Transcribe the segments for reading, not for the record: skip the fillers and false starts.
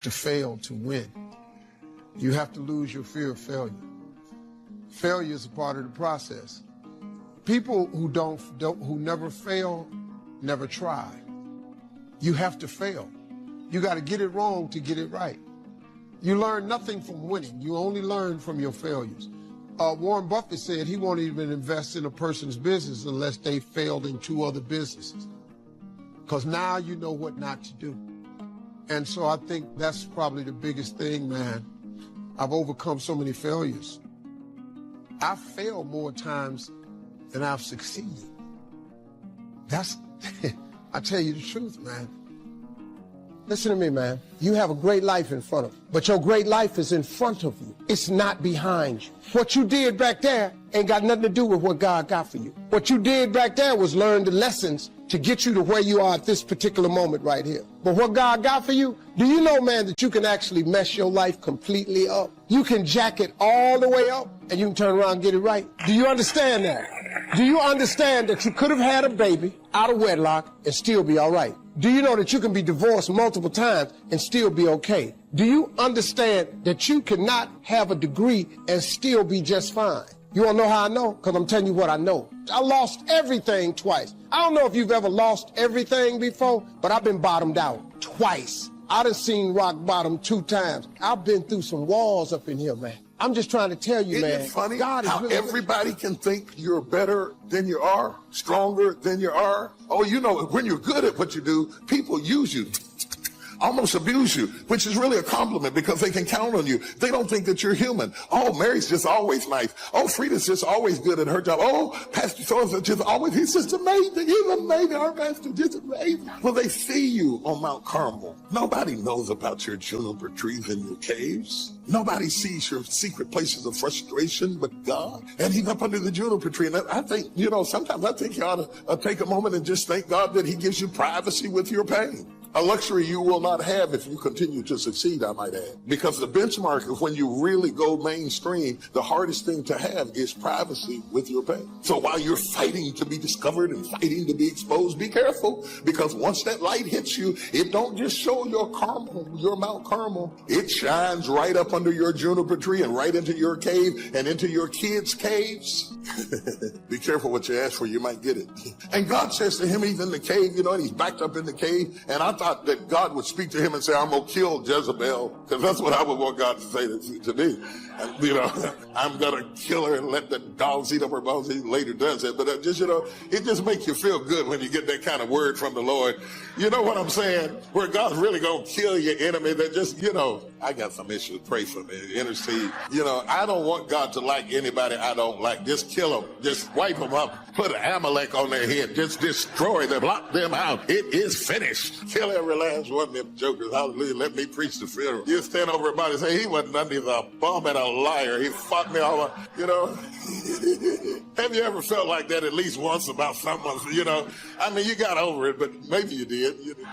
to fail to win. You have to lose your fear of failure. Failure is a part of the process. People who never fail, never try. You have to fail. You got to get it wrong to get it right. You learn nothing from winning. You only learn from your failures. Warren Buffett said he won't even invest in a person's business unless they failed in 2 other businesses. Because now you know what not to do. And so I think that's probably the biggest thing, man. I've overcome so many failures. I've failed more times than I've succeeded. That's, I tell you the truth, man. Listen to me, man. You have a great life in front of you, but your great life is in front of you. It's not behind you. What you did back there ain't got nothing to do with what God got for you. What you did back there was learn the lessons to get you to where you are at this particular moment right here. But what God got for you, do you know, man, that you can actually mess your life completely up? You can jack it all the way up and you can turn around and get it right. Do you understand that? Do you understand that you could have had a baby out of wedlock and still be all right? Do you know that you can be divorced multiple times and still be okay? Do you understand that you cannot have a degree and still be just fine? You want to know how I know? Because I'm telling you what I know. I lost everything twice. I don't know if you've ever lost everything before, but I've been bottomed out twice. I done seen rock bottom 2 times. I've been through some walls up in here, man. I'm just trying to tell you, man. Isn't it funny God is how really everybody can think you're better than you are, stronger than you are? Oh, you know, when you're good at what you do, people use you, almost abuse you, which is really a compliment because they can count on you. They don't think that you're human. Oh, Mary's just always nice. Oh, Frida's just always good at her job. Oh, Pastor so-and-so just always, he's just amazing. He's amazing. Our pastor just amazing. Well, they see you on Mount Carmel. Nobody knows about your juniper trees and your caves. Nobody sees your secret places of frustration but God. And he's up under the juniper tree. And I think, you know, sometimes I think you ought to take a moment and just thank God that he gives you privacy with your pain. A luxury you will not have if you continue to succeed, I might add. Because the benchmark of when you really go mainstream, the hardest thing to have is privacy with your pain. So while you're fighting to be discovered and fighting to be exposed, be careful. Because once that light hits you, it don't just show your Carmel, your Mount Carmel. It shines right up under your juniper tree and right into your cave and into your kids' caves. Be careful what you ask for, you might get it. And God says to him, he's in the cave, you know, and he's backed up in the cave. And I thought that God would speak to him and say, I'm going to kill Jezebel, because that's what I would want God to say to me. And, you know, I'm going to kill her and let the dogs eat up her bones. He later does it. But just, you know, it just makes you feel good when you get that kind of word from the Lord. You know what I'm saying? Where God's really going to kill your enemy that just, you know, I got some issues. Pray for me. Intercede. You know, I don't want God to like anybody I don't like. Just kill them. Just wipe them up. Put an Amalek on their head. Just destroy them. Block them out. It is finished. Kill every last one of them jokers. Hallelujah. Let me preach the funeral. You stand over everybody and say, he wasn't nothing. He's a bum and a liar. He fought me all over. You know. Have you ever felt like that at least once about someone? You know. I mean, you got over it, but maybe you did. You know?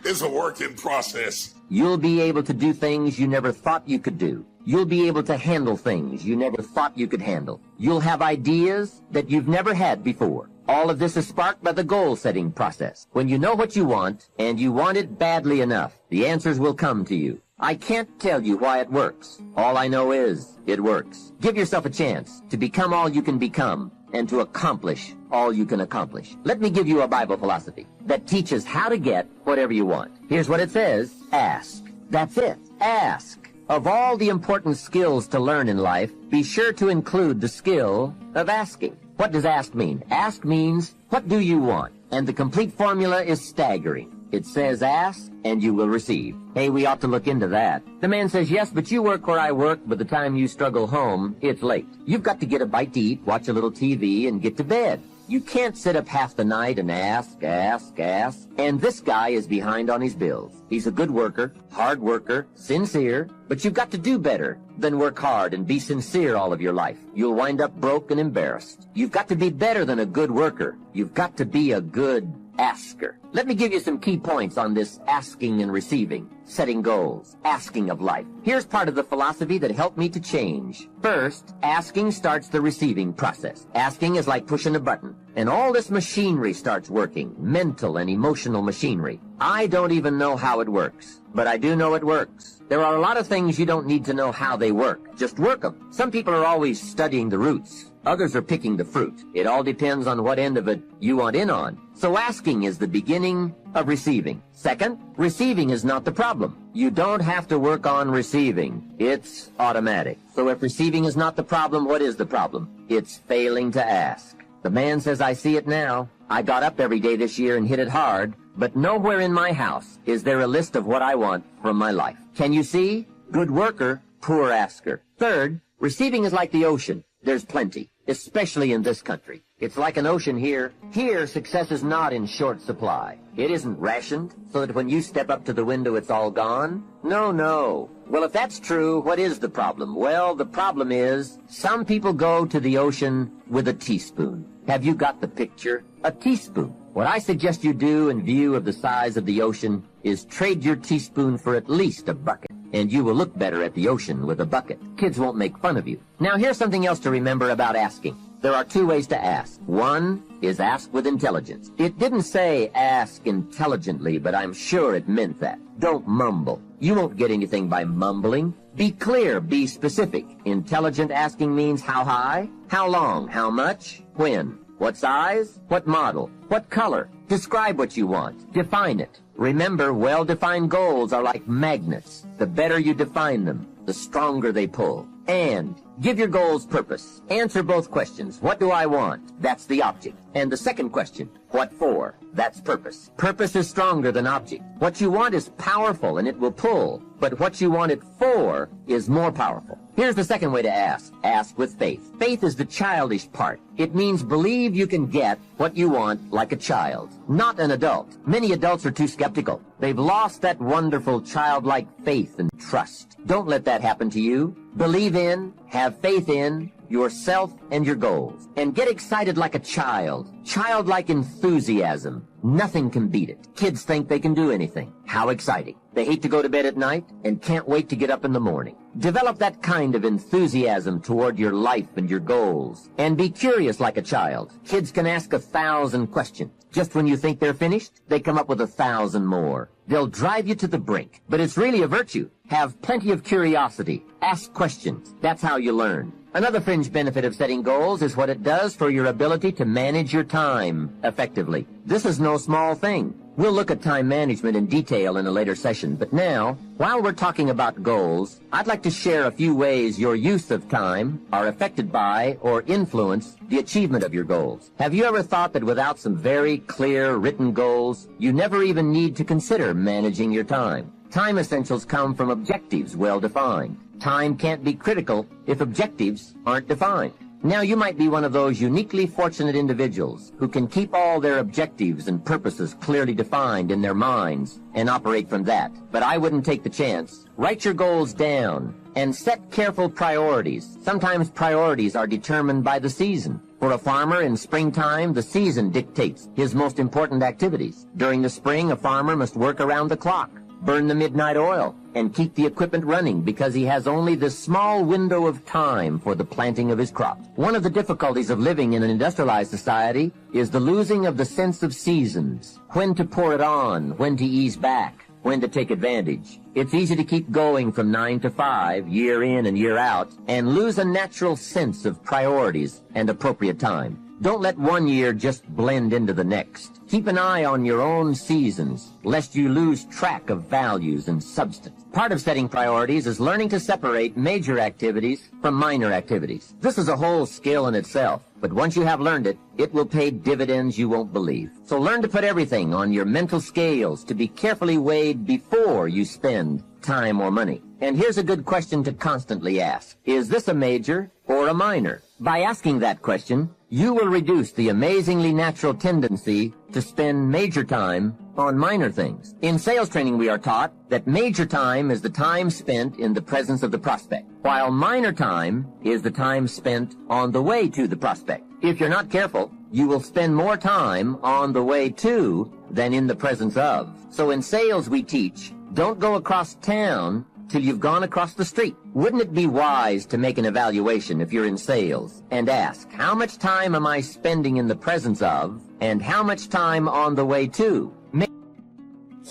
It's a work in process. You'll be able to do things you never thought you could do. You'll be able to handle things you never thought you could handle. You'll have ideas that you've never had before. All of this is sparked by the goal-setting process. When you know what you want, and you want it badly enough, the answers will come to you. I can't tell you why it works. All I know is, it works. Give yourself a chance to become all you can become, and to accomplish all you can accomplish. Let me give you a Bible philosophy that teaches how to get whatever you want. Here's what it says. Ask. That's it. Ask. Of all the important skills to learn in life, be sure to include the skill of asking. What does ask mean? Ask means, what do you want? And the complete formula is staggering. It says ask, and you will receive. Hey, we ought to look into that. The man says, yes, but you work where I work. By the time you struggle home, it's late. You've got to get a bite to eat, watch a little TV, and get to bed. You can't sit up half the night and ask. And this guy is behind on his bills. He's a good worker, hard worker, sincere, but you've got to do better than work hard and be sincere all of your life. You'll wind up broke and embarrassed. You've got to be better than a good worker. You've got to be a good asker. Let me give you some key points on this asking and receiving, setting goals, asking of life. Here's part of the philosophy that helped me to change. First, asking starts the receiving process. Asking is like pushing a button, and all this machinery starts working, mental and emotional machinery. I don't even know how it works, but I do know it works. There are a lot of things you don't need to know how they work. Just work them. Some people are always studying the roots. Others are picking the fruit. It all depends on what end of it you want in on. So asking is the beginning of receiving. Second, receiving is not the problem. You don't have to work on receiving. It's automatic. So if receiving is not the problem, what is the problem? It's failing to ask. The man says, I see it now. I got up every day this year and hit it hard, but nowhere in my house is there a list of what I want from my life. Can you see? Good worker, poor asker. Third, receiving is like the ocean. There's plenty, especially in this country. It's like an ocean here. Here, success is not in short supply. It isn't rationed, so that when you step up to the window, it's all gone. No, no. Well, if that's true, what is the problem? Well, the problem is some people go to the ocean with a teaspoon. Have you got the picture? A teaspoon. What I suggest you do in view of the size of the ocean is trade your teaspoon for at least a bucket, and you will look better at the ocean with a bucket. Kids won't make fun of you. Now, here's something else to remember about asking. There are two ways to ask. One is ask with intelligence. It didn't say ask intelligently, but I'm sure it meant that. Don't mumble. You won't get anything by mumbling. Be clear, be specific. Intelligent asking means how high, how long, how much, when, what size, what model, what color. Describe what you want. Define it. Remember, well-defined goals are like magnets. The better you define them, the stronger they pull. And give your goals purpose. Answer both questions. What do I want? That's the object. And the second question, what for? That's purpose. Purpose is stronger than object. What you want is powerful and it will pull, but what you want it for is more powerful. Here's the second way to ask. Ask with faith. Faith is the childish part. It means believe you can get what you want like a child, not an adult. Many adults are too skeptical. They've lost that wonderful childlike faith and trust. Don't let that happen to you. Believe in, have faith in yourself and your goals, and get excited like a child. Childlike enthusiasm. Nothing can beat it. Kids think they can do anything. How exciting. They hate to go to bed at night and can't wait to get up in the morning. Develop that kind of enthusiasm toward your life and your goals, and be curious like a child. Kids can ask 1,000 questions. Just when you think they're finished, they come up with 1,000 more. They'll drive you to the brink, but it's really a virtue. Have plenty of curiosity. Ask questions. That's how you learn. Another fringe benefit of setting goals is what it does for your ability to manage your time effectively. This is no small thing. We'll look at time management in detail in a later session, but now, while we're talking about goals, I'd like to share a few ways your use of time are affected by or influence the achievement of your goals. Have you ever thought that without some very clear written goals, you never even need to consider managing your time? Time essentials come from objectives well defined. Time can't be critical if objectives aren't defined. Now you might be one of those uniquely fortunate individuals who can keep all their objectives and purposes clearly defined in their minds and operate from that. But I wouldn't take the chance. Write your goals down and set careful priorities. Sometimes priorities are determined by the season. For a farmer in springtime, the season dictates his most important activities. During the spring, a farmer must work around the clock, burn the midnight oil, and keep the equipment running because he has only this small window of time for the planting of his crops. One of the difficulties of living in an industrialized society is the losing of the sense of seasons. When to pour it on, when to ease back, when to take advantage. It's easy to keep going from 9 to 5, year in and year out, and lose a natural sense of priorities and appropriate time. Don't let one year just blend into the next. Keep an eye on your own seasons, lest you lose track of values and substance. Part of setting priorities is learning to separate major activities from minor activities. This is a whole skill in itself, but once you have learned it, it will pay dividends you won't believe. So learn to put everything on your mental scales to be carefully weighed before you spend time or money. And here's a good question to constantly ask. Is this a major or a minor? By asking that question, you will reduce the amazingly natural tendency to spend major time on minor things. In sales training, we are taught that major time is the time spent in the presence of the prospect, while minor time is the time spent on the way to the prospect. If you're not careful, you will spend more time on the way to than in the presence of. So in sales, we teach, don't go across town till you've gone across the street. Wouldn't it be wise to make an evaluation if you're in sales and ask, how much time am I spending in the presence of and how much time on the way to?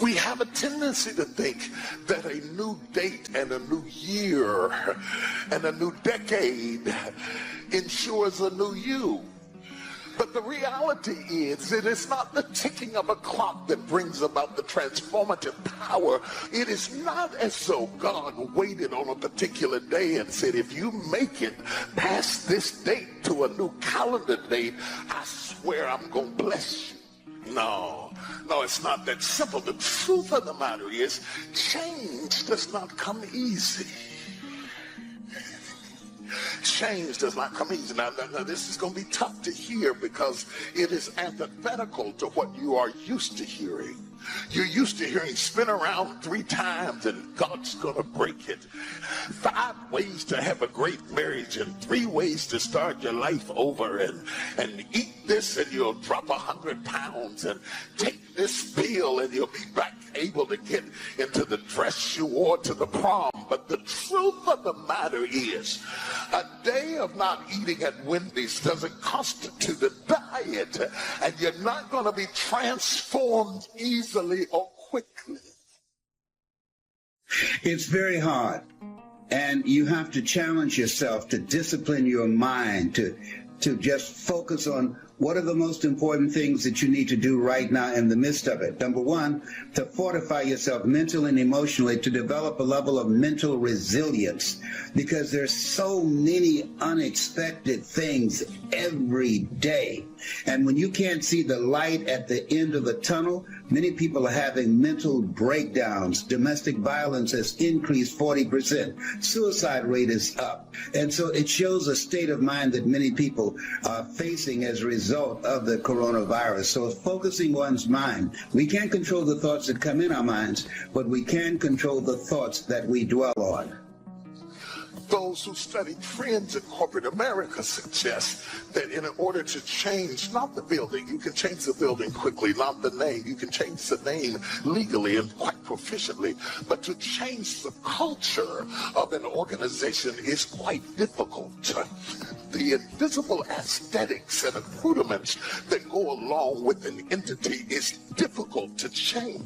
We have a tendency to think that a new date and a new year and a new decade ensures a new you. But the reality is, it is not the ticking of a clock that brings about the transformative power. It is not as though God waited on a particular day and said, if you make it past this date to a new calendar date, I swear I'm going to bless you. No, it's not that simple. The truth of the matter is, change does not come easy. Change does not come easy. Now, this is going to be tough to hear because it is antithetical to what you are used to hearing. You're used to hearing spin around 3 times and God's going to break it. 5 ways to have a great marriage and 3 ways to start your life over, and eat this and you'll drop 100 pounds, and take this pill and you'll be back able to get into the dress you wore to the prom. But the truth of the matter is, a day of not eating at Wendy's doesn't constitute a diet, and you're not going to be transformed easily or quickly. It's very hard, and you have to challenge yourself to discipline your mind, to just focus on what are the most important things that you need to do right now in the midst of it. Number 1, to fortify yourself mentally and emotionally, to develop a level of mental resilience, because there's so many unexpected things every day. And when you can't see the light at the end of the tunnel, many people are having mental breakdowns. Domestic violence has increased 40%. Suicide rate is up. And so it shows a state of mind that many people are facing as a result of the coronavirus. So focusing one's mind. We can't control the thoughts that come in our minds, but we can control the thoughts that we dwell on. Those who study trends in corporate America suggest that in order to change, not the building, you can change the building quickly, not the name, you can change the name legally and quite proficiently, but to change the culture of an organization is quite difficult. The invisible aesthetics and accoutrements that go along with an entity is difficult to change.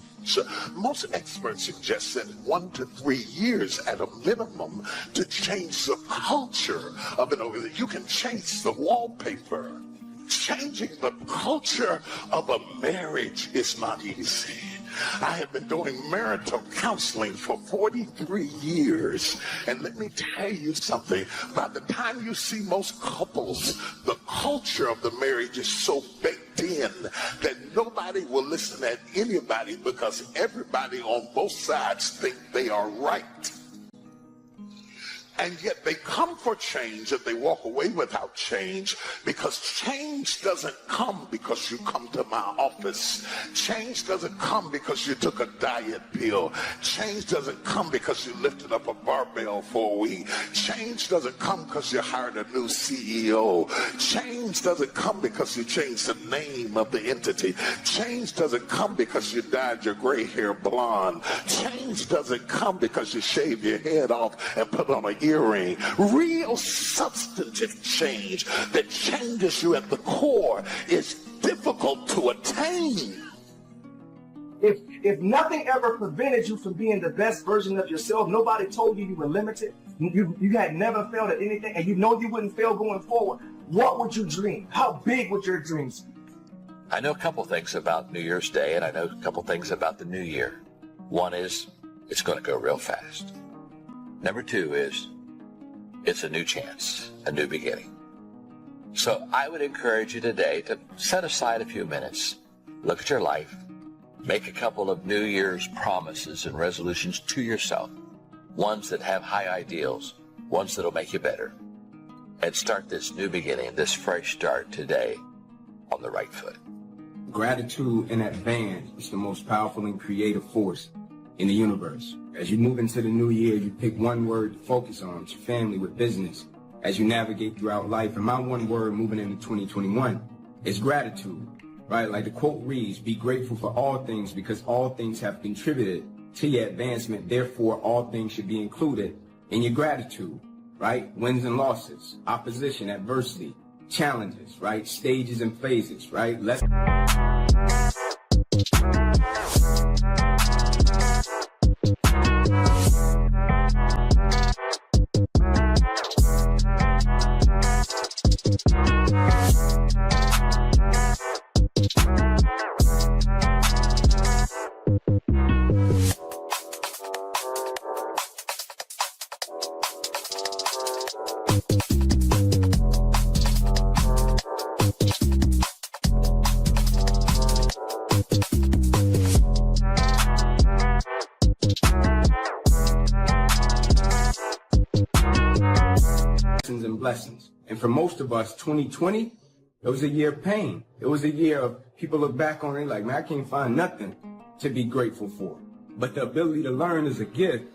Most experts suggest that 1 to 3 years at a minimum to change the culture of an organization. You can change the wallpaper. Changing the culture of a marriage is not easy. I have been doing marital counseling for 43 years, and let me tell you something. By the time you see most couples, the culture of the marriage is so baked in that nobody will listen at anybody because everybody on both sides think they are right. And yet they come for change and they walk away without change, because change doesn't come because you come to my office. Change doesn't come because you took a diet pill. Change doesn't come because you lifted up a barbell for a week. Change doesn't come because you hired a new CEO. Change doesn't come because you changed the name of the entity. Change doesn't come because you dyed your gray hair blonde. Change doesn't come because you shaved your head off and put on a earring. Real substantive change that changes you at the core is difficult to attain. If nothing ever prevented you from being the best version of yourself, nobody told you you were limited, you had never failed at anything, and you know you wouldn't fail going forward, what would you dream? How big would your dreams be? I know a couple things about New Year's Day, and I know a couple things about the new year. One is it's going to go real fast. Number 2 is it's a new chance, a new beginning. So I would encourage you today to set aside a few minutes, look at your life, make a couple of New Year's promises and resolutions to yourself, ones that have high ideals, ones that will make you better, and start this new beginning, this fresh start today on the right foot. Gratitude in advance is the most powerful and creative force in the universe. As you move into the new year, you pick one word to focus on, with your family, with business, as you navigate throughout life. And my one word moving into 2021 is gratitude, right? Like the quote reads, be grateful for all things because all things have contributed to your advancement. Therefore, all things should be included in your gratitude, right? Wins and losses, opposition, adversity, challenges, right? Stages and phases, right? And blessings. And for most of us, 2020, it was a year of pain. It was a year of people look back on it like, man, I can't find nothing to be grateful for. But the ability to learn is a gift,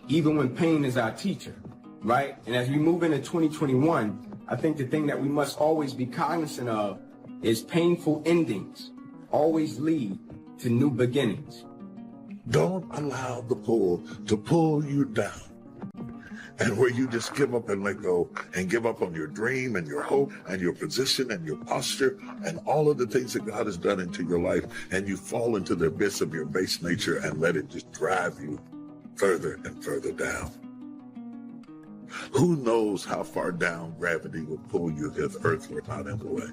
even when pain is our teacher, right? And as we move into 2021, I think the thing that we must always be cognizant of is painful endings always lead to new beginnings. Don't allow the pull to pull you down. And where you just give up and let go and give up on your dream and your hope and your position and your posture and all of the things that God has done into your life, and you fall into the abyss of your base nature and let it just drive you further and further down. Who knows how far down gravity will pull you if Earth were not in the way?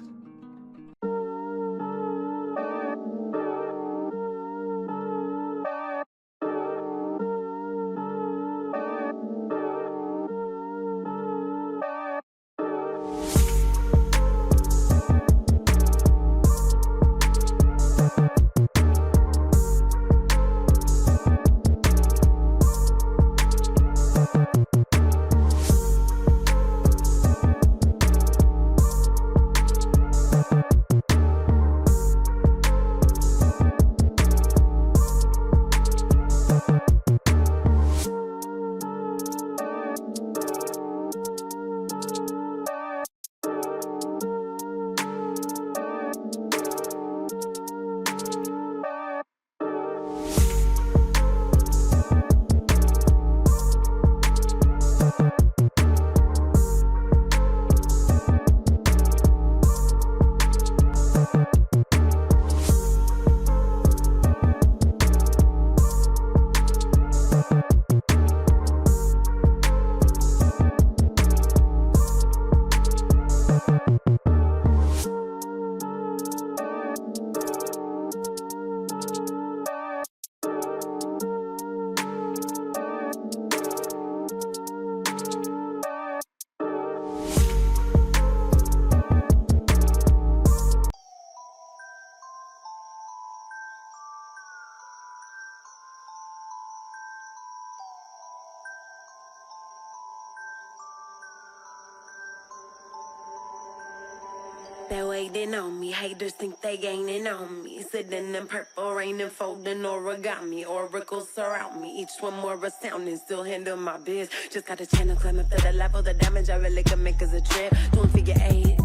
They're waiting on me, haters think they gaining on me. Sitting in purple rain and folding origami. Oracles surround me, each one more astounding. Still handle my biz, just got a channel climb up to the level. The damage I really can make is a trip. Doing figure eights,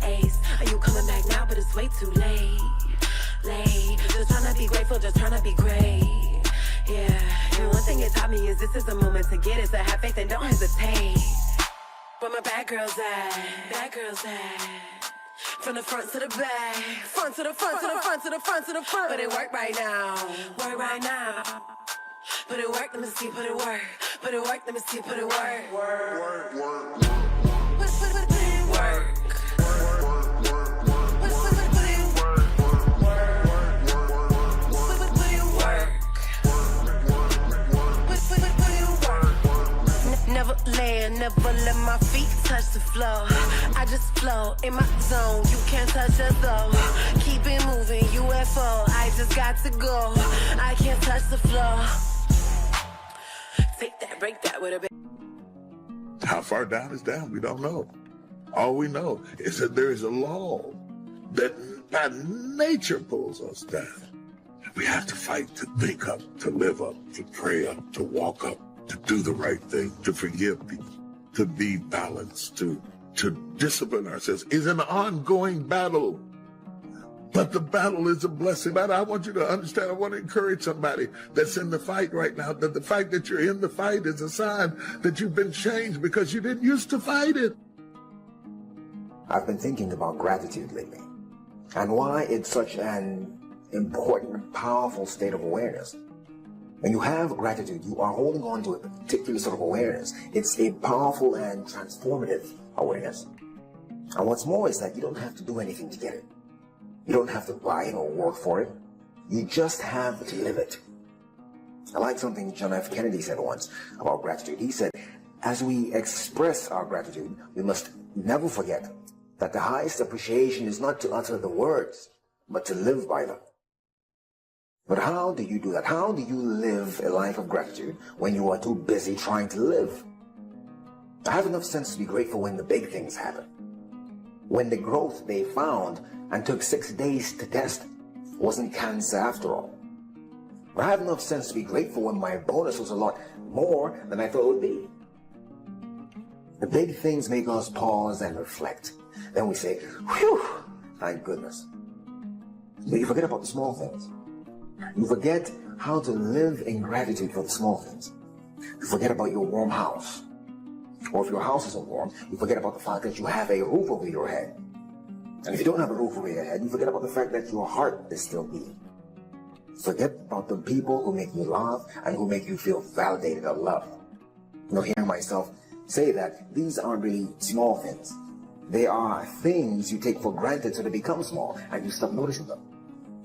ace. Are you coming back now? But it's way too late. Just tryna be grateful, just tryna be great. Yeah, and one thing it taught me is this is the moment to get it. So have faith and don't hesitate. Where my bad girls at? Bad girls at? From the front to the back, front to the front to the front to the front to the front. But it work right now, work right now. Put it work, let me see, put it work. Put it work, let me see, put it work. Work. Put it work. Never land, never let my feet touch the floor. I just flow in my zone, you can't touch us though. Keep it moving, UFO, I just got to go. I can't touch the floor. Take that, break that with a bit. How far down is down? We don't know. All we know is that there is a law that by nature pulls us down. We have to fight to think up, to live up, to pray up, to walk up, to do the right thing, to forgive people, to be balanced, to discipline ourselves. Is an ongoing battle. But the battle is a blessing. But I want you to understand, I want to encourage somebody that's in the fight right now, that the fact that you're in the fight is a sign that you've been changed because you didn't used to fight it. I've been thinking about gratitude lately and why it's such an important, powerful state of awareness. When you have gratitude, you are holding on to a particular sort of awareness. It's a powerful and transformative awareness. And what's more is that you don't have to do anything to get it. You don't have to buy it or work for it. You just have to live it. I like something John F. Kennedy said once about gratitude. He said, as we express our gratitude, we must never forget that the highest appreciation is not to utter the words, but to live by them. But how do you do that? How do you live a life of gratitude when you are too busy trying to live? I have enough sense to be grateful when the big things happen. When the growth they found and took 6 days to test wasn't cancer after all. I have enough sense to be grateful when my bonus was a lot more than I thought it would be. The big things make us pause and reflect. Then we say, whew, thank goodness. But you forget about the small things. You forget how to live in gratitude for the small things. You forget about your warm house. Or if your house isn't warm, you forget about the fact that you have a roof over your head. And if you don't have a roof over your head, you forget about the fact that your heart is still beating. Forget about the people who make you laugh and who make you feel validated or loved. Hearing myself say that these aren't really small things. They are things you take for granted so they become small and you stop noticing them.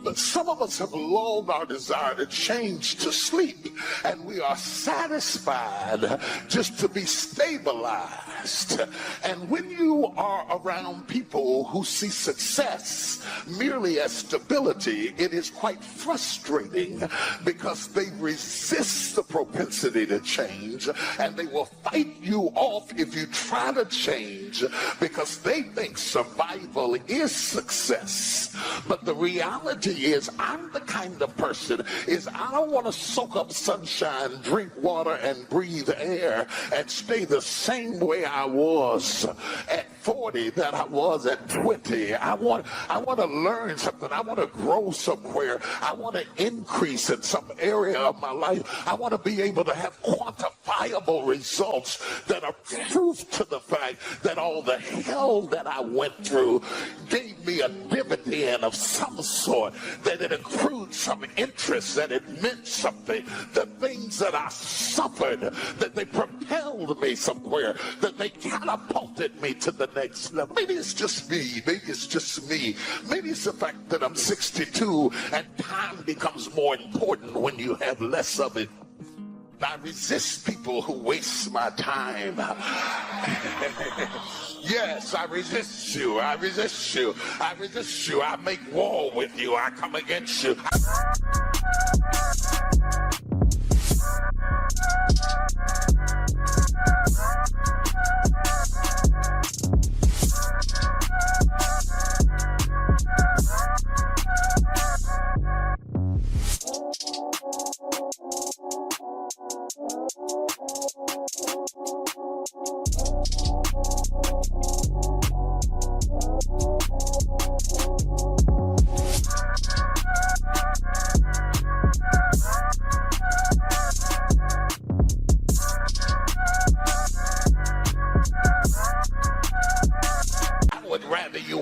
But some of us have lulled our desire to change to sleep, and we are satisfied just to be stabilized. And when you are around people who see success merely as stability, it is quite frustrating because they resist the propensity to change, and they will fight you off if you try to change because they think survival is success. But the reality is, I'm the kind of person I don't want to soak up sunshine, drink water, and breathe air and stay the same way I was at 40 that I was at 20. I want to learn something. I want to grow somewhere. I want to increase in some area of my life. I want to be able to have quantifiable results that are proof to the fact that all the hell that I went through gave me a dividend of some sort, that it accrued some interest, that it meant something. The things that I suffered, that they propelled me somewhere, that they catapulted me to the next level. Maybe it's just me. Maybe it's just me. Maybe it's the fact that I'm 62 and time becomes more important when you have less of it. I resist people who waste my time. Yes, I resist you. I resist you. I resist you. I make war with you. I come against you.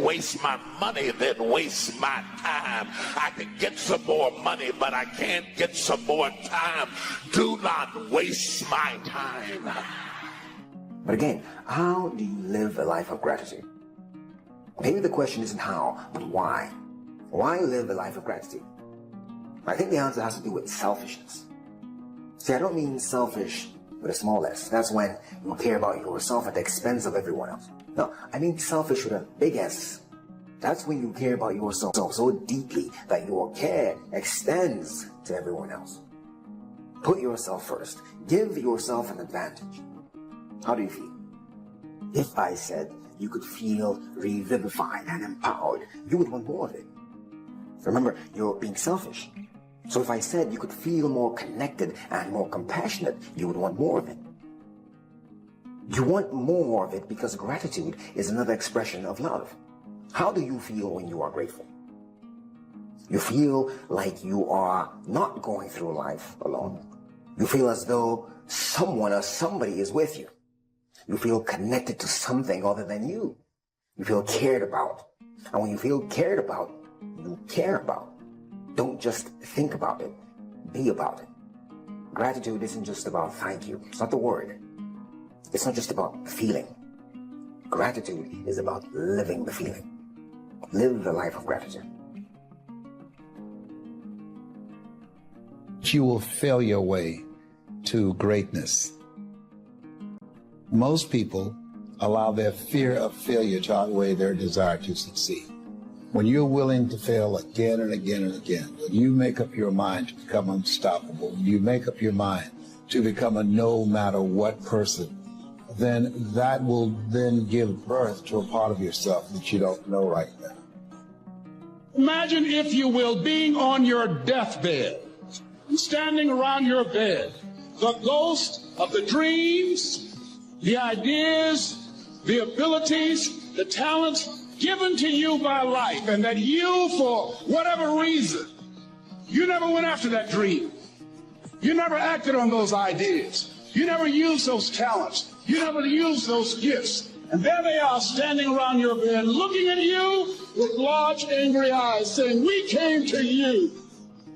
Waste my money than waste my time. I can get some more money, but I can't get some more time. Do not waste my time. But again, how do you live a life of gratitude? Maybe the question isn't how, but why. Why live a life of gratitude? I think the answer has to do with selfishness. See, I don't mean selfish with a small s. That's when you care about yourself at the expense of everyone else. No, I mean selfish with a big S. That's when you care about yourself so deeply that your care extends to everyone else. Put yourself first. Give yourself an advantage. How do you feel? If I said you could feel revivified and empowered, you would want more of it. Remember, you're being selfish. So if I said you could feel more connected and more compassionate, you would want more of it. You want more of it because gratitude is another expression of love. How do you feel when you are grateful? You feel like you are not going through life alone. You feel as though someone or somebody is with you. You feel connected to something other than you. You feel cared about. And when you feel cared about, you care about. Don't just think about it. Be about it. Gratitude isn't just about thank you. It's not the word. It's not just about feeling. Gratitude is about living the feeling. Live the life of gratitude. You will fail your way to greatness. Most people allow their fear of failure to outweigh their desire to succeed. When you're willing to fail again and again and again, when you make up your mind to become unstoppable, when you make up your mind to become a no matter what person, then that will then give birth to a part of yourself that you don't know right now. Imagine, if you will, being on your deathbed, standing around your bed, the ghost of the dreams, the ideas, the abilities, the talents given to you by life, and that you, for whatever reason, you never went after that dream. You never acted on those ideas. You never used those talents. You never used those gifts. And there they are, standing around your bed, looking at you with large, angry eyes, saying, "We came to you,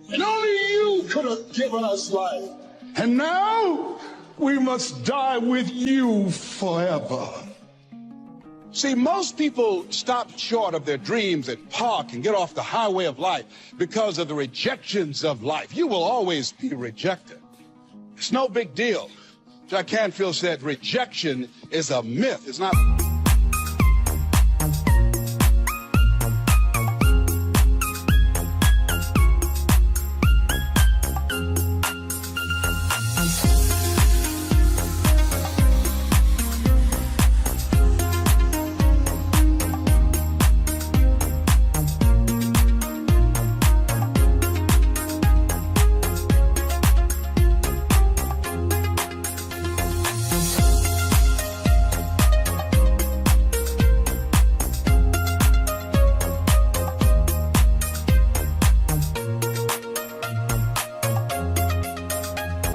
and only you could have given us life. And now we must die with you forever." See, most people stop short of their dreams and park and get off the highway of life because of the rejections of life. You will always be rejected. It's no big deal. Jack Canfield said rejection is a myth. It's not.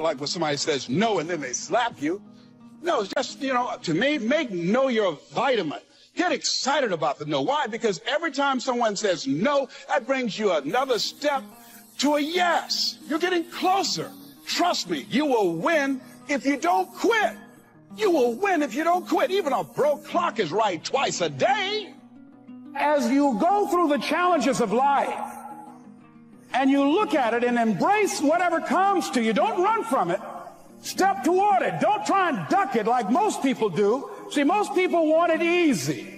Like when somebody says no and then they slap you. No, it's just, to me, make no your vitamin. Get excited about the no. Why? Because every time someone says no, that brings you another step to a yes. You're getting closer. Trust me, you will win if you don't quit. You will win if you don't quit. Even a broke clock is right twice a day. As you go through the challenges of life, and you look at it and embrace whatever comes to you. Don't run from it. Step toward it. Don't try and duck it like most people do. See, most people want it easy.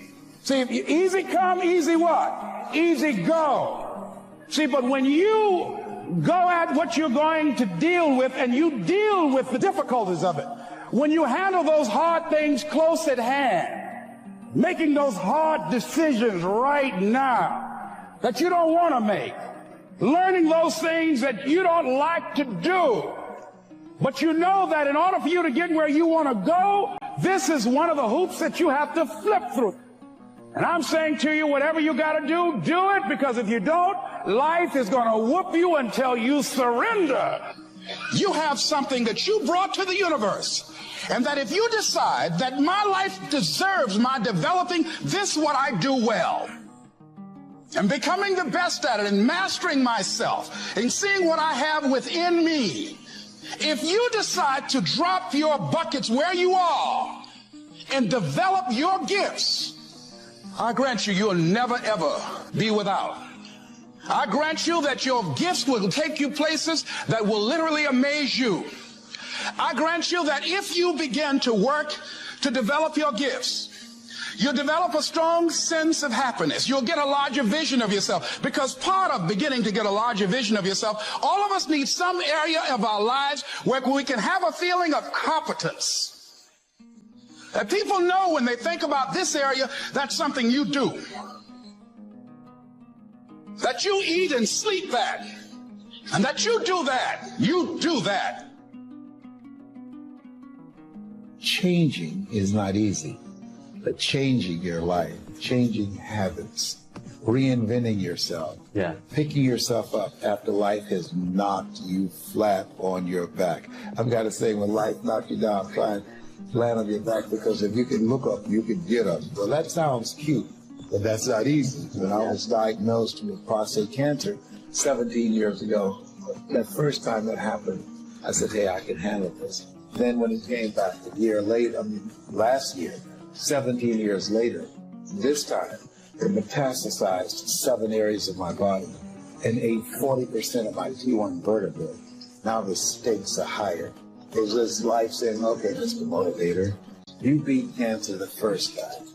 See, easy come, easy what? Easy go. See, but when you go at what you're going to deal with and you deal with the difficulties of it, when you handle those hard things close at hand, making those hard decisions right now that you don't want to make, learning those things that you don't like to do, but you know that in order for you to get where you want to go, this is one of the hoops that you have to flip through. And I'm saying to you, whatever you got to do, do it, because if you don't, life is going to whoop you until you surrender. You have something that you brought to the universe, and that if you decide that my life deserves my developing this what I do well, and becoming the best at it and mastering myself and seeing what I have within me, if you decide to drop your buckets where you are and develop your gifts, I grant you, you'll never ever be without. I grant you that your gifts will take you places that will literally amaze you. I grant you that if you begin to work to develop your gifts, you'll develop a strong sense of happiness. You'll get a larger vision of yourself. Because part of beginning to get a larger vision of yourself, all of us need some area of our lives where we can have a feeling of competence. That people know when they think about this area, that's something you do. That you eat and sleep at. And that you do that. You do that. Changing is not easy. But changing your life, changing habits, reinventing yourself, picking yourself up after life has knocked you flat on your back. I've got to say, when life knocks you down, try and land on your back, because if you can look up, you can get up. Well, that sounds cute, but that's not easy. When I was diagnosed with prostate cancer 17 years ago, that first time that happened, I said, hey, I can handle this. Then when it came back a year later, last year, 17 years later, this time, it metastasized to 7 areas of my body and ate 40% of my T1 vertebrae. Now the stakes are higher. It was life saying, okay, Mr. Motivator, You beat cancer the first time.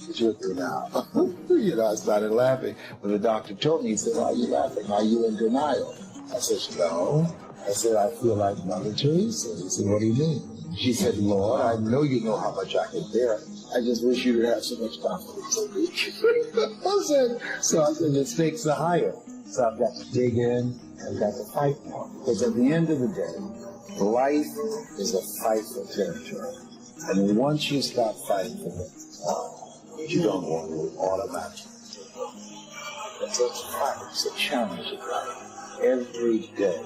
What you do now? You know, I started laughing. When the doctor told me, he said, why are you laughing? Are you in denial? I said, no. I said, I feel like Mother Teresa. He said, what do you mean? She said, Lord, I know you know how much I can bear. I just wish you would have so much confidence in me. I said, the stakes are higher. So I've got to dig in and got to fight more. Because at the end of the day, life is a fight for territory. And once you stop fighting for it, you don't want to automatically. It's a fight, it's a challenge in life every day.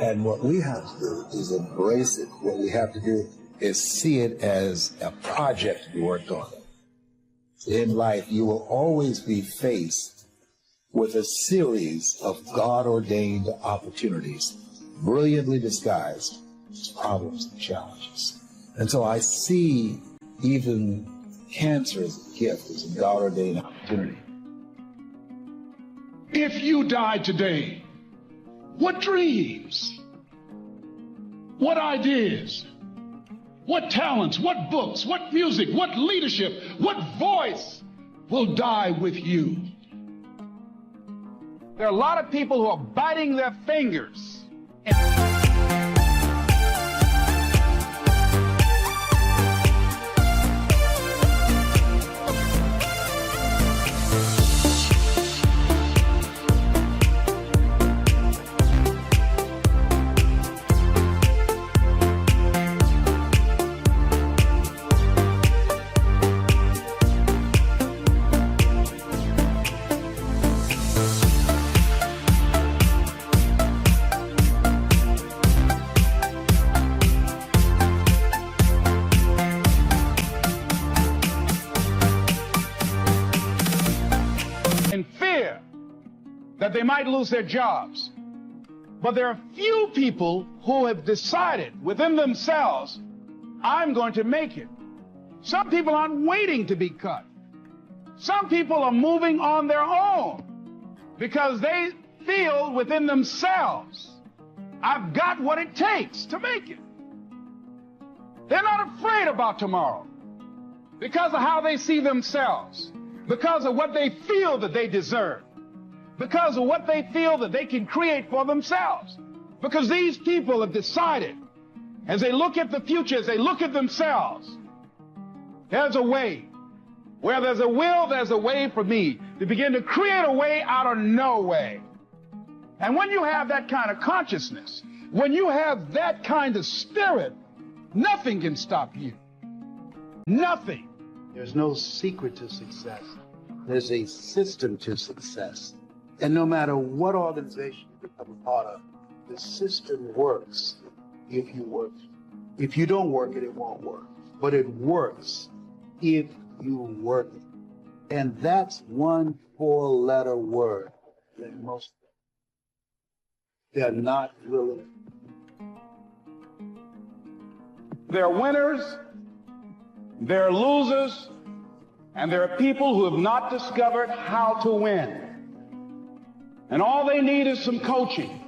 And what we have to do is embrace it. What we have to do is see it as a project we worked on. In life, you will always be faced with a series of God-ordained opportunities, brilliantly disguised as problems and challenges. And so I see even cancer as a gift, as a God-ordained opportunity. If you died today, what dreams, what ideas, what talents, what books, what music, what leadership, what voice will die with you? There are a lot of people who are biting their fingers. That they might lose their jobs. But there are few people who have decided within themselves, I'm going to make it. Some people aren't waiting to be cut. Some people are moving on their own because they feel within themselves, I've got what it takes to make it. They're not afraid about tomorrow because of how they see themselves, because of what they feel that they deserve, because of what they feel that they can create for themselves. Because these people have decided, as they look at the future, as they look at themselves, there's a way. Where there's a will, there's a way for me to begin to create a way out of no way. And when you have that kind of consciousness, when you have that kind of spirit, nothing can stop you. Nothing. There's no secret to success. There's a system to success. And no matter what organization you become a part of, the system works if you work. If you don't work it, it won't work. But it works if you work it. And that's one 4-letter word that most they're not willing. There are winners, there are losers, and there are people who have not discovered how to win. And all they need is some coaching.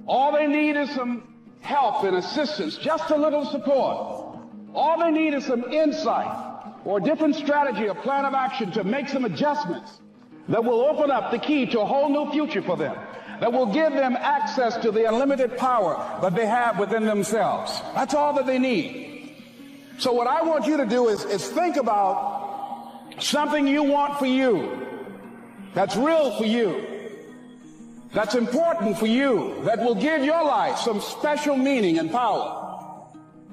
All they need is some help and assistance, just a little support. All they need is some insight or a different strategy, a plan of action to make some adjustments that will open up the key to a whole new future for them, that will give them access to the unlimited power that they have within themselves. That's all that they need. So what I want you to do is think about something you want for you, that's real for you, that's important for you, that will give your life some special meaning and power.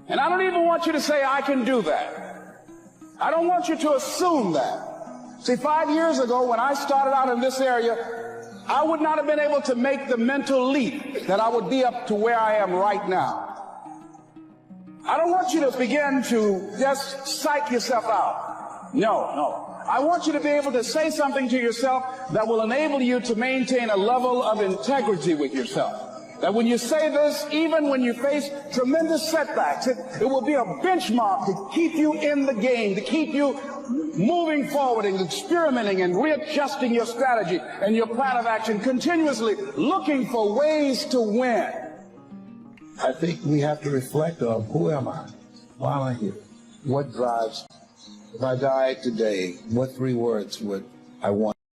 And I don't even want you to say, I can do that. I don't want you to assume that. See, 5 years ago when I started out in this area, I would not have been able to make the mental leap that I would be up to where I am right now. I don't want you to begin to just psych yourself out. No. I want you to be able to say something to yourself that will enable you to maintain a level of integrity with yourself. That when you say this, even when you face tremendous setbacks, it will be a benchmark to keep you in the game, to keep you moving forward and experimenting and readjusting your strategy and your plan of action, continuously looking for ways to win. I think we have to reflect on who am I? Why am I here? What drives me? If I died today, what 3 words would I want?